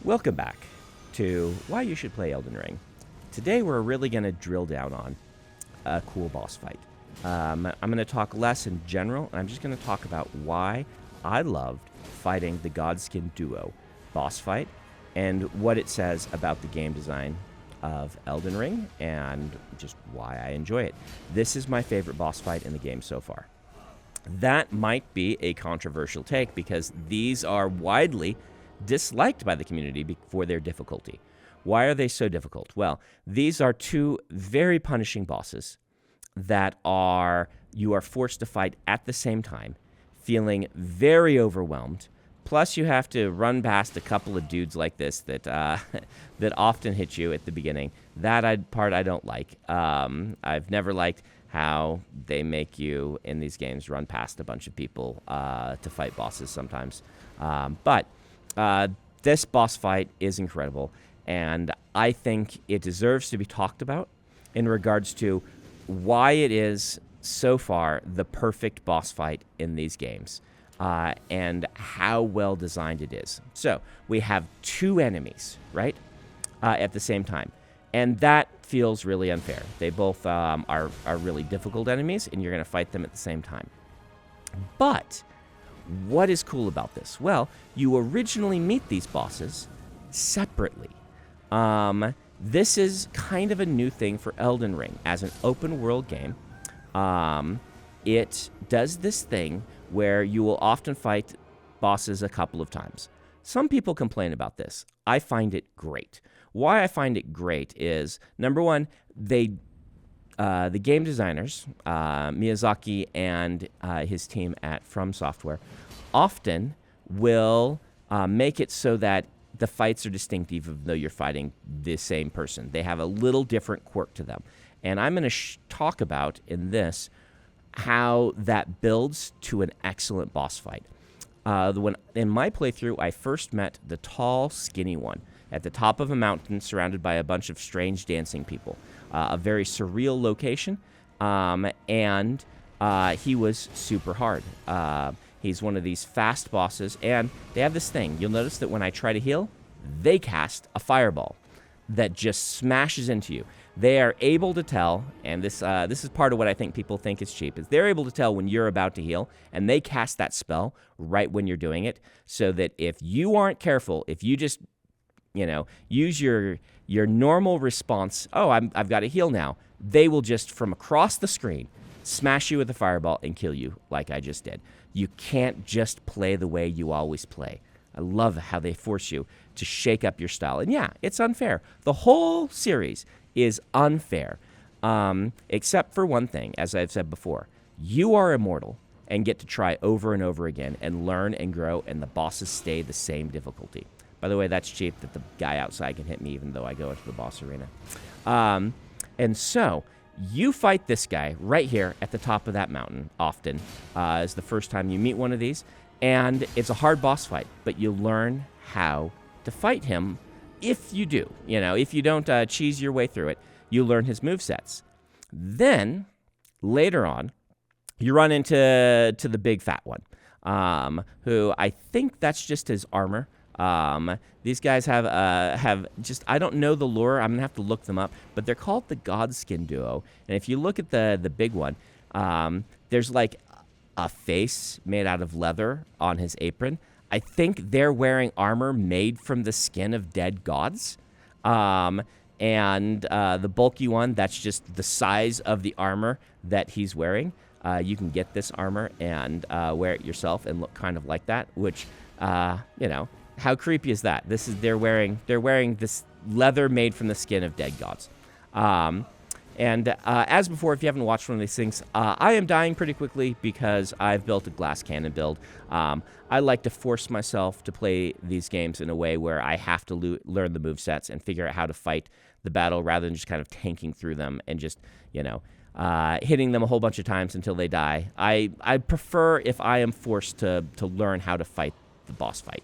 Welcome back to Why You Should Play Elden Ring. Today we're really going to drill down on a cool boss fight. I'm going to talk less in general, and I'm just going to talk about why I loved fighting the Godskin duo boss fight and what it says about the game design of Elden Ring and just why I enjoy it. This is my favorite boss fight in the game so far. That might be a controversial take because these are widely disliked by the community for their difficulty. Why are they so difficult? Well, these are two very punishing bosses that you are forced to fight at the same time, feeling very overwhelmed. Plus, you have to run past a couple of dudes like this that that often hit you at the beginning. That part I don't like. I've never liked how they make you in these games run past a bunch of people to fight bosses sometimes. But this boss fight is incredible, and I think it deserves to be talked about in regards to why it is so far the perfect boss fight in these games, and how well designed it is. So we have two enemies, right, at the same time, and that feels really unfair. They both are really difficult enemies, and you're going to fight them at the same time. But what is cool about this? Well, you originally meet these bosses separately. This is kind of a new thing for Elden Ring. As an open world game, it does this thing where you will often fight bosses a couple of times. Some people complain about this. I find it great. Why I find it great is, number one, the game designers, Miyazaki and his team at From Software, often will make it so that the fights are distinctive even though you're fighting the same person. They have a little different quirk to them. And I'm going to talk about in this how that builds to an excellent boss fight. When in my playthrough, I first met the tall, skinny one at the top of a mountain surrounded by a bunch of strange dancing people. A very surreal location, and he was super hard. He's one of these fast bosses, and they have this thing. You'll notice that when I try to heal, they cast a fireball that just smashes into you. They are able to tell, and this is part of what I think people think is cheap, is they're able to tell when you're about to heal, and they cast that spell right when you're doing it, so that if you aren't careful, if you just, use your normal response, I've got to heal now, they will just, from across the screen, smash you with a fireball and kill you like I just did. You can't just play the way you always play. I love how they force you to shake up your style. And yeah, it's unfair. The whole series is unfair, except for one thing, as I've said before. You are immortal and get to try over and over again and learn and grow, and the bosses stay the same difficulty. By the way, that's cheap that the guy outside can hit me even though I go into the boss arena. And so you fight this guy right here at the top of that mountain often, is the first time you meet one of these. And it's a hard boss fight, but you learn how to fight him if you do. If you don't cheese your way through it, you learn his movesets. Then, later on, you run into the big fat one, who I think that's just his armor. These guys have just, I don't know the lore. I'm going to have to look them up. But they're called the Godskin duo. And if you look at the big one, there's like a face made out of leather on his apron. I think they're wearing armor made from the skin of dead gods. And the bulky one, that's just the size of the armor that he's wearing. You can get this armor and wear it yourself and look kind of like that, which, how creepy is that? They're wearing this leather made from the skin of dead gods. And as before, if you haven't watched one of these things, I am dying pretty quickly because I've built a glass cannon build. I like to force myself to play these games in a way where I have to learn the movesets and figure out how to fight the battle rather than just kind of tanking through them and just, hitting them a whole bunch of times until they die. I prefer if I am forced to learn how to fight the boss fight.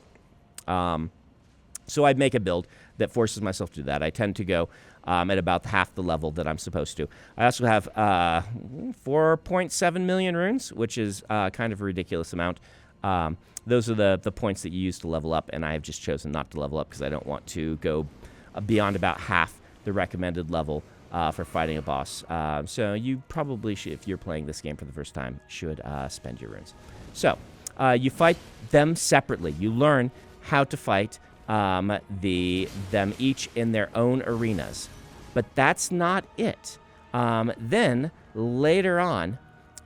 So I'd make a build that forces myself to do that. I tend to go at about half the level that I'm supposed to. I also have 4.7 million runes, which is kind of a ridiculous amount. Those are the points that you use to level up, and I have just chosen not to level up because I don't want to go beyond about half the recommended level for fighting a boss. So you probably should, if you're playing this game for the first time, should spend your runes. So you fight them separately. You learn how to fight them each in their own arenas. But that's not it. Then later on,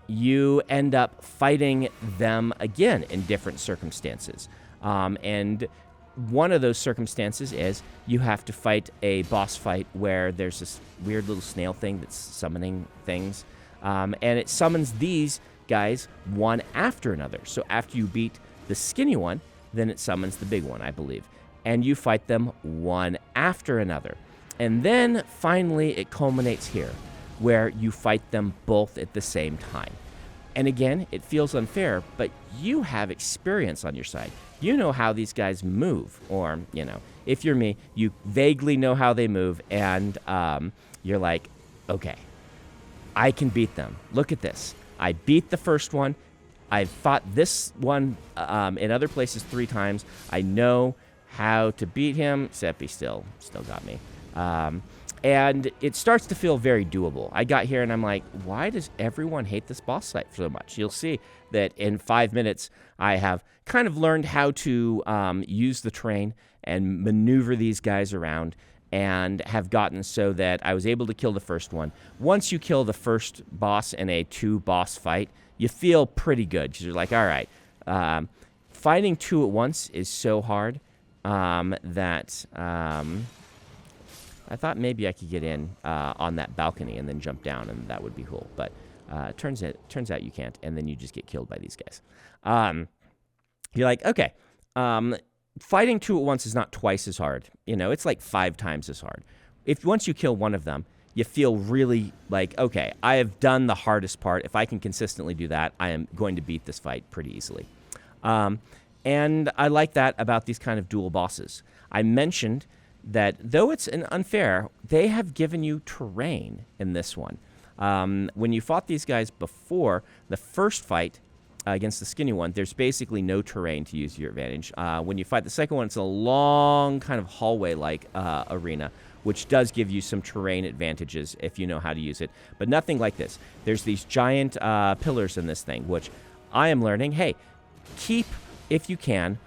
you end up fighting them again in different circumstances. And one of those circumstances is you have to fight a boss fight where there's this weird little snail thing that's summoning things. And it summons these guys one after another. So after you beat the skinny one, then it summons the big one, I believe. And you fight them one after another. And then finally it culminates here, where you fight them both at the same time. And again, it feels unfair, but you have experience on your side. You know how these guys move, or, you know, if you're me, you vaguely know how they move, and you're like, okay, I can beat them. Look at this. I beat the first one. I've fought this one in other places 3 times. I know how to beat him, except he still got me. And it starts to feel very doable. I got here and I'm like, why does everyone hate this boss fight so much? You'll see that in 5 minutes, I have kind of learned how to use the terrain and maneuver these guys around, and have gotten so that I was able to kill the first one. Once you kill the first boss in a 2-boss fight, you feel pretty good, because you're like, all right, fighting 2 at once is so hard that I thought maybe I could get in on that balcony and then jump down, and that would be cool. But turns out you can't, and then you just get killed by these guys. You're like, okay, fighting 2 at once is not twice as hard. You know, it's like 5 times as hard. If once you kill one of them, you feel really like, okay, I have done the hardest part. If I can consistently do that, I am going to beat this fight pretty easily. And I like that about these kind of dual bosses. I mentioned that though it's unfair, they have given you terrain in this one. When you fought these guys before, the first fight against the skinny one, there's basically no terrain to use to your advantage. When you fight the second one, it's a long kind of hallway-like arena, which does give you some terrain advantages if you know how to use it, but nothing like this. There's these giant pillars in this thing, which I am learning, hey, keep, if you can,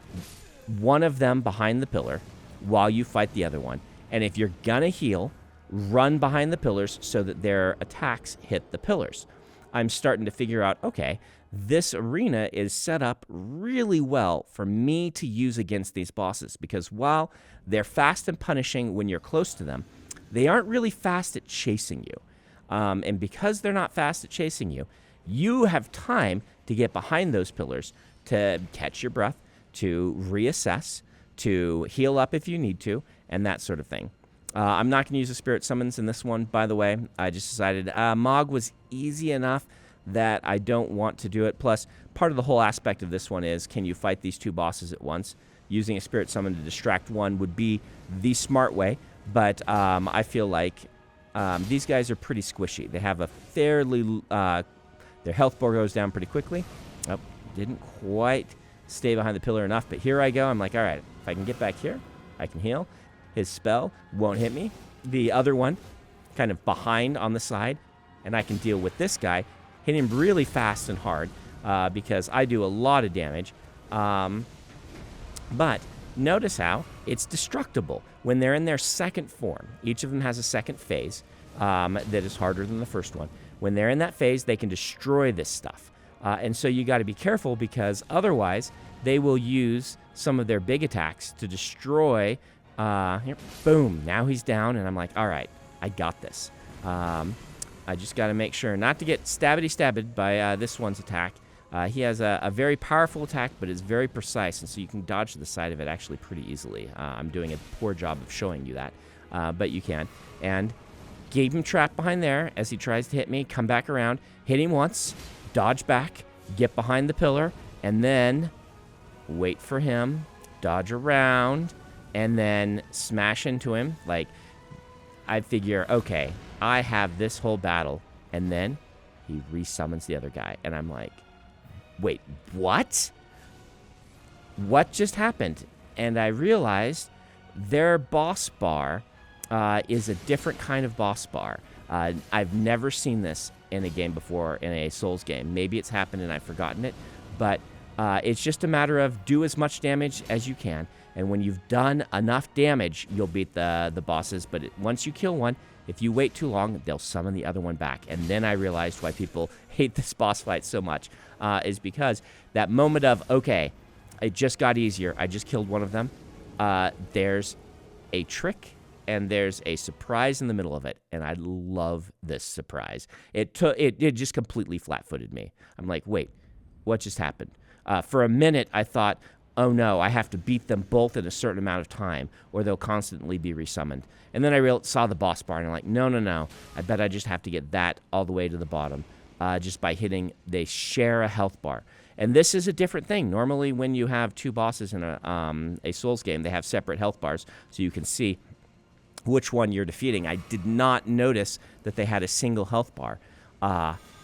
one of them behind the pillar while you fight the other one. And if you're gonna heal, run behind the pillars so that their attacks hit the pillars. I'm starting to figure out, okay, this arena is set up really well for me to use against these bosses, because while they're fast and punishing when you're close to them, they aren't really fast at chasing you. And because they're not fast at chasing you, you have time to get behind those pillars, to catch your breath, to reassess, to heal up if you need to, and that sort of thing. I'm not going to use the spirit summons in this one, by the way. I just decided Mog was easy enough that I don't want to do it. Plus, part of the whole aspect of this one is, can you fight these 2 bosses at once? Using a spirit summon to distract one would be the smart way, but I feel like these guys are pretty squishy. They have a fairly... their health bar goes down pretty quickly. Oh, didn't quite stay behind the pillar enough, but here I go. I'm like, all right, if I can get back here, I can heal. His spell won't hit me. The other one, kind of behind on the side, and I can deal with this guy, hit him really fast and hard, because I do a lot of damage. But notice how it's destructible when they're in their second form. Each of them has a second phase that is harder than the first one. When they're in that phase, they can destroy this stuff. And so you got to be careful, because otherwise they will use some of their big attacks to destroy. Here, boom, now he's down, and I'm like, all right, I got this. I just got to make sure not to get stabbity-stabbed by this one's attack. He has a very powerful attack, but it's very precise, and so you can dodge to the side of it actually pretty easily. I'm doing a poor job of showing you that, but you can. And keep him trapped behind there as he tries to hit me, come back around, hit him once, dodge back, get behind the pillar, and then wait for him, dodge around, and then smash into him. Like, I figure, okay, I have this whole battle, and then he resummons the other guy, and I'm like, wait, what? what just happened? And I realized their boss bar is a different kind of boss bar. I've never seen this in a game before, in a Souls game. Maybe it's happened and I've forgotten it, but it's just a matter of do as much damage as you can, and when you've done enough damage, you'll beat the bosses. But once you kill one, if you wait too long, they'll summon the other one back. And then I realized why people hate this boss fight so much, is because that moment of, okay, it just got easier. I just killed one of them. There's a trick and there's a surprise in the middle of it, and I love this surprise. It just completely flat-footed me. I'm like, wait, what just happened? For a minute, I thought, oh no, I have to beat them both in a certain amount of time, or they'll constantly be resummoned. And then I saw the boss bar, and I'm like, no, I bet I just have to get that all the way to the bottom, just by hitting. They share a health bar. And this is a different thing. Normally, when you have two bosses in a Souls game, they have separate health bars, so you can see which one you're defeating. I did not notice that they had a single health bar.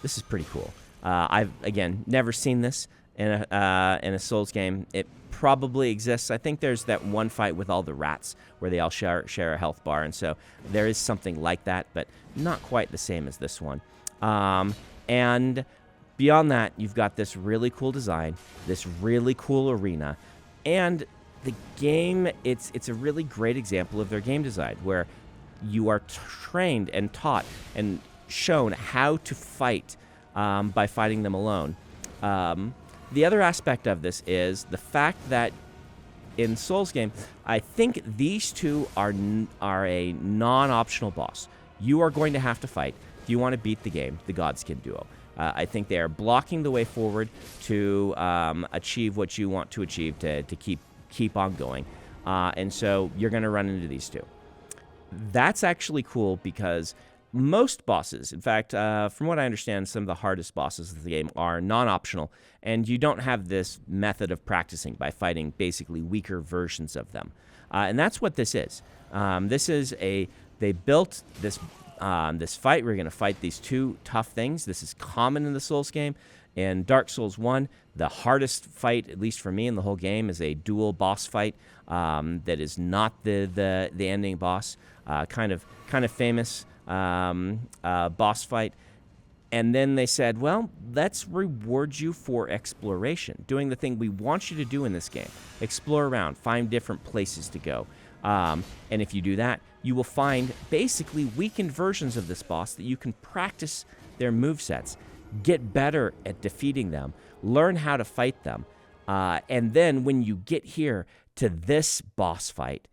This is pretty cool. I've, again, never seen this in a Souls game. It probably exists. I think there's that one fight with all the rats where they all share a health bar, and so there is something like that, but not quite the same as this one. And beyond that, you've got this really cool design, this really cool arena, and the game, it's a really great example of their game design, where you are trained and taught and shown how to fight by fighting them alone. The other aspect of this is the fact that in Souls game, I think these two are a non-optional boss. You are going to have to fight if you want to beat the game, the Godskin duo. I think they are blocking the way forward to achieve what you want to achieve, to keep on going. And so you're going to run into these two. That's actually cool because most bosses, in fact, from what I understand, some of the hardest bosses of the game are non-optional, and you don't have this method of practicing by fighting basically weaker versions of them. And that's what this is. They built this fight. We're going to fight these two tough things. This is common in the Souls game. In Dark Souls 1, the hardest fight, at least for me in the whole game, is a dual boss fight that is not the ending boss. Kind of famous boss fight. And then they said, well, let's reward you for exploration, doing the thing we want you to do in this game. Explore around, find different places to go. And if you do that, you will find basically weakened versions of this boss that you can practice their movesets, get better at defeating them, learn how to fight them. And then when you get here to this boss fight,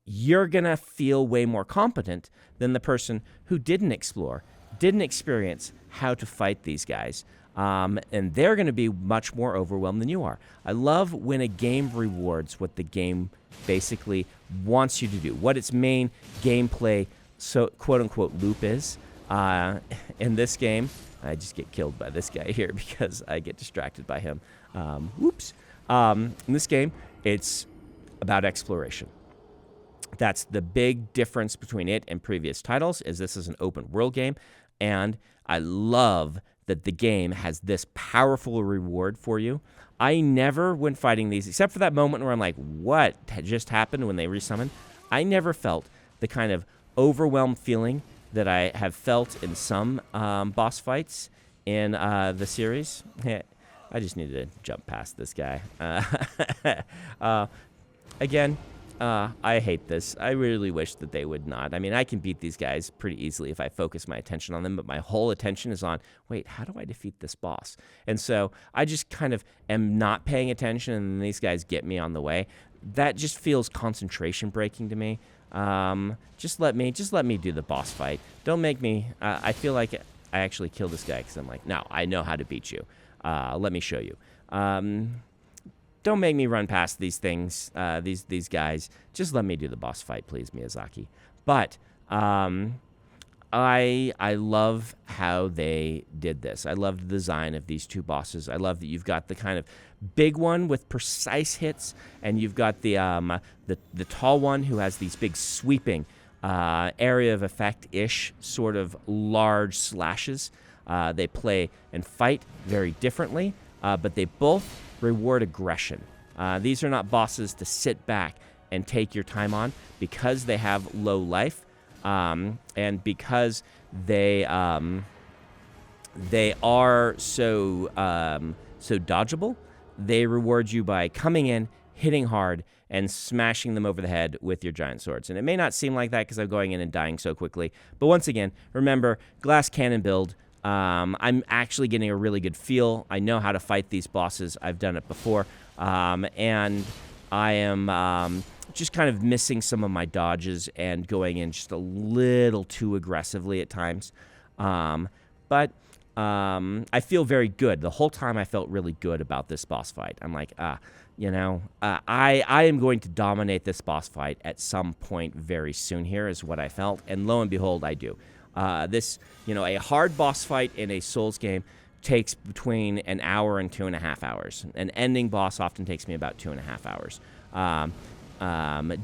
you're going to feel way more competent than the person who didn't explore, didn't experience how to fight these guys. And they're going to be much more overwhelmed than you are. I love when a game rewards what the game basically wants you to do, what its main gameplay, so quote-unquote, loop is. In this game, I just get killed by this guy here because I get distracted by him. Whoops. In this game, it's about exploration. That's the big difference between it and previous titles, is this is an open world game, and I love that the game has this powerful reward for you. I never, when fighting these, except for that moment where I'm like, what just happened when they resummoned, I never felt the kind of overwhelmed feeling that I have felt in some boss fights in the series. I just needed to jump past this guy. Again, I hate this. I really wish that they would not. I mean, I can beat these guys pretty easily if I focus my attention on them, but my whole attention is on, wait, how do I defeat this boss? And so I just kind of am not paying attention, and these guys get me on the way. That just feels concentration breaking to me. Just let me do the boss fight. Don't make me, I feel like I actually kill this guy because I'm like, no, I know how to beat you. Let me show you. Don't make me run past these things, these guys. Just let me do the boss fight, please, Miyazaki. But I love how they did this. I love the design of these two bosses. I love that you've got the kind of big one with precise hits, and you've got the tall one who has these big sweeping area of effect-ish sort of large slashes. They play and fight very differently, but they both reward aggression. These are not bosses to sit back and take your time on because they have low life, and because they are so dodgeable. They reward you by coming in, hitting hard, and smashing them over the head with your giant swords. And it may not seem like that because I'm going in and dying so quickly. But once again, remember, glass cannon build. I'm actually getting a really good feel. I know how to fight these bosses. I've done it before. And I am just kind of missing some of my dodges and going in just a little too aggressively at times. But I feel very good. The whole time I felt really good about this boss fight. I'm like, I am going to dominate this boss fight at some point very soon here is what I felt. And lo and behold, I do. A hard boss fight in a Souls game takes between an hour and 2.5 hours. An ending boss often takes me about 2.5 hours.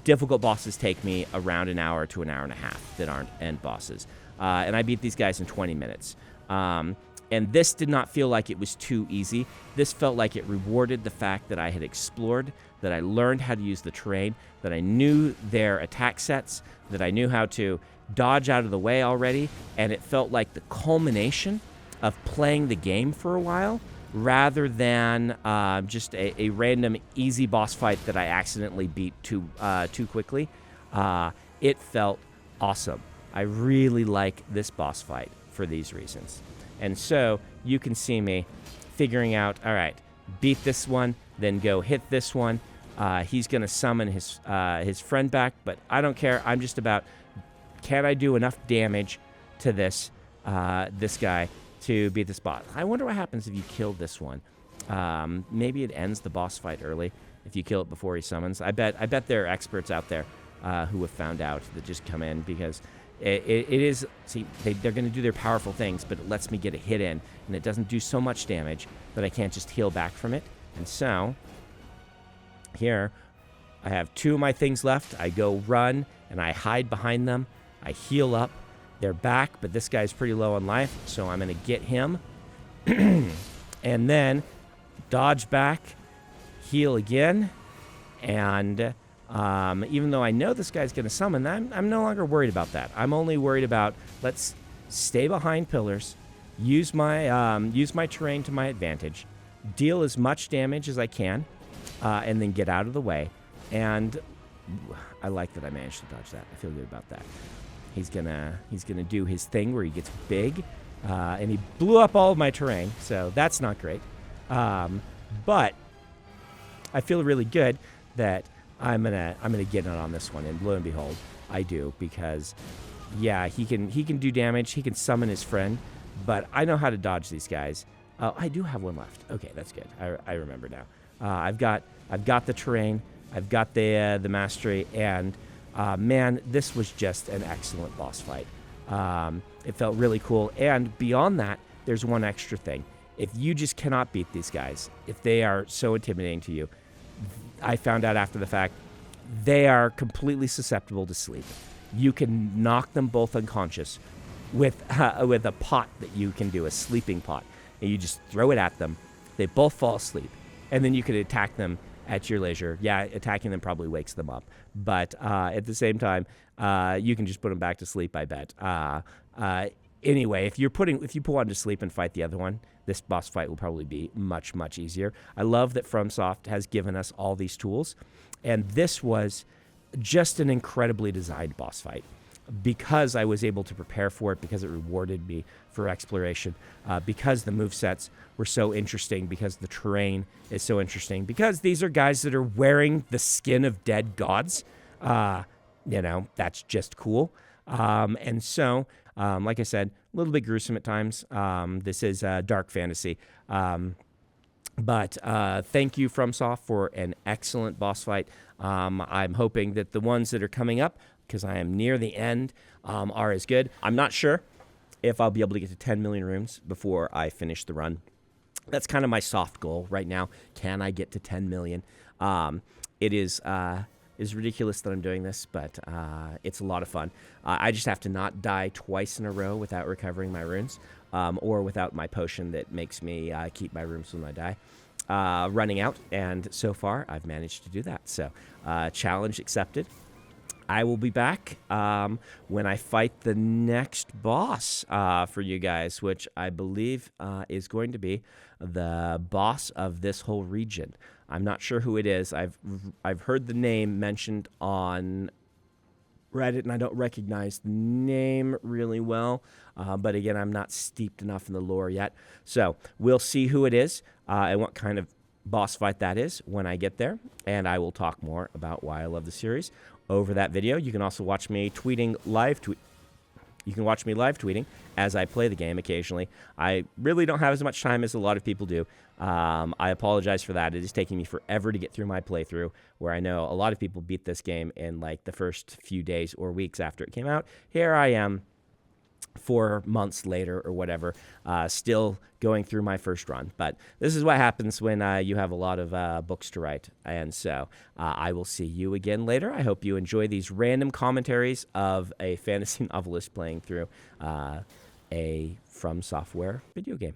Difficult bosses take me around an hour to an hour and a half that aren't end bosses. And I beat these guys in 20 minutes. And this did not feel like it was too easy. This felt like it rewarded the fact that I had explored, that I learned how to use the terrain, that I knew their attack sets, that I knew how to dodge out of the way already, and it felt like the culmination of playing the game for a while rather than just a random easy boss fight that I accidentally beat too quickly. It felt awesome. I really like this boss fight for these reasons. And so you can see me figuring out, all right, beat this one, then go hit this one. He's going to summon his friend back, but I don't care. I'm just about, can I do enough damage to this guy to beat this boss? I wonder what happens if you kill this one. Maybe it ends the boss fight early if you kill it before he summons. I bet there are experts out there who have found out that just come in because it is, see, they're going to do their powerful things, but it lets me get a hit in, and it doesn't do so much damage that I can't just heal back from it. And so, here, I have 2 of my things left. I go run, and I hide behind them. I heal up. They're back, but this guy's pretty low on life, so I'm going to get him. And then dodge back, heal again, and even though I know this guy's going to summon, I'm no longer worried about that. I'm only worried about, let's stay behind pillars, use my terrain to my advantage, deal as much damage as I can, and then get out of the way. And I like that I managed to dodge that. I feel good about that. He's gonna do his thing where he gets big, and he blew up all of my terrain, so that's not great. But I feel really good that I'm gonna get in on this one, and lo and behold, I do, because yeah, he can do damage, he can summon his friend, but I know how to dodge these guys. I do have one left. Okay, that's good. I remember now. I've got the terrain, I've got the mastery, and man, this was just an excellent boss fight. It felt really cool, and beyond that, there's one extra thing. If you just cannot beat these guys, if they are so intimidating to you, I found out after the fact, they are completely susceptible to sleep. You can knock them both unconscious with a pot that you can do, a sleeping pot, and you just throw it at them. They both fall asleep, and then you can attack them at your leisure. Yeah, attacking them probably wakes them up, but at the same time, you can just put them back to sleep, I bet. Anyway, if you put one to sleep and fight the other one, this boss fight will probably be much, much easier. I love that FromSoft has given us all these tools, and this was just an incredibly designed boss fight because I was able to prepare for it, because it rewarded me for exploration, because the movesets were so interesting, because the terrain is so interesting, because these are guys that are wearing the skin of dead gods. That's just cool. And so, like I said, a little bit gruesome at times. This is dark fantasy. But thank you, FromSoft, for an excellent boss fight. I'm hoping that the ones that are coming up, because I am near the end, are as good. I'm not sure if I'll be able to get to 10 million rooms before I finish the run. That's kind of my soft goal right now. Can I get to 10 million? It is ridiculous that I'm doing this, but it's a lot of fun. I just have to not die twice in a row without recovering my runes, or without my potion that makes me keep my runes when I die. running out, and so far I've managed to do that. So challenge accepted. I will be back when I fight the next boss for you guys, which I believe is going to be the boss of this whole region. I'm not sure who it is. I've heard the name mentioned on Reddit, and I don't recognize the name really well. But again, I'm not steeped enough in the lore yet. So we'll see who it is and what kind of boss fight that is when I get there. And I will talk more about why I love the series over that video. You can also watch me You can watch me live tweeting as I play the game occasionally. I really don't have as much time as a lot of people do. I apologize for that. It is taking me forever to get through my playthrough, where I know a lot of people beat this game in like the first few days or weeks after it came out. Here I am 4 months later or whatever, still going through my first run. But this is what happens when you have a lot of books to write. And so I will see you again later. I hope you enjoy these random commentaries of a fantasy novelist playing through a From Software video game.